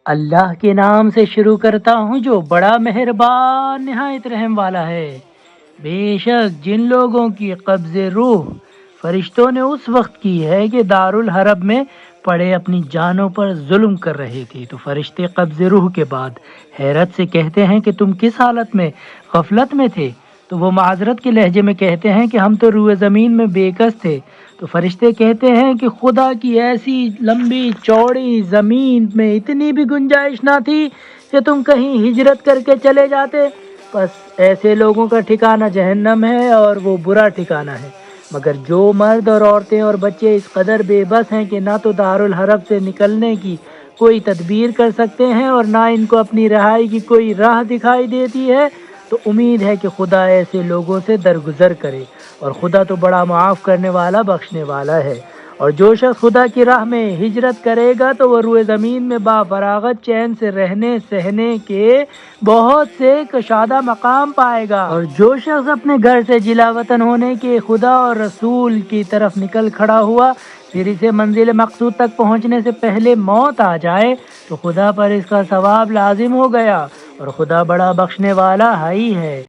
اللہ کے نام سے شروع کرتا ہوں جو بڑا مہربان نہایت رحم والا ہے۔ بے شک جن لوگوں کی قبض روح فرشتوں نے اس وقت کی ہے کہ دارالحرب میں پڑے اپنی جانوں پر ظلم کر رہے تھے، تو فرشتے قبض روح کے بعد حیرت سے کہتے ہیں کہ تم کس حالت میں غفلت میں تھے؟ تو وہ معذرت کے لہجے میں کہتے ہیں کہ ہم تو روئے زمین میں بے کس تھے۔ تو فرشتے کہتے ہیں کہ خدا کی ایسی لمبی چوڑی زمین میں اتنی بھی گنجائش نہ تھی کہ تم کہیں ہجرت کر کے چلے جاتے، بس ایسے لوگوں کا ٹھکانہ جہنم ہے اور وہ برا ٹھکانہ ہے۔ مگر جو مرد اور عورتیں اور بچے اس قدر بے بس ہیں کہ نہ تو دارالحرب سے نکلنے کی کوئی تدبیر کر سکتے ہیں اور نہ ان کو اپنی رہائی کی کوئی راہ دکھائی دیتی ہے، تو امید ہے کہ خدا ایسے لوگوں سے درگزر کرے، اور خدا تو بڑا معاف کرنے والا بخشنے والا ہے۔ اور جو شخص خدا کی راہ میں ہجرت کرے گا تو وہ روئے زمین میں با فراغت چین سے رہنے سہنے کے بہت سے کشادہ مقام پائے گا، اور جو شخص اپنے گھر سے جلا وطن ہونے کے خدا اور رسول کی طرف نکل کھڑا ہوا، پھر اسے منزل مقصود تک پہنچنے سے پہلے موت آ جائے تو خدا پر اس کا ثواب لازم ہو گیا، اور خدا بڑا بخشنے والا ہی ہے۔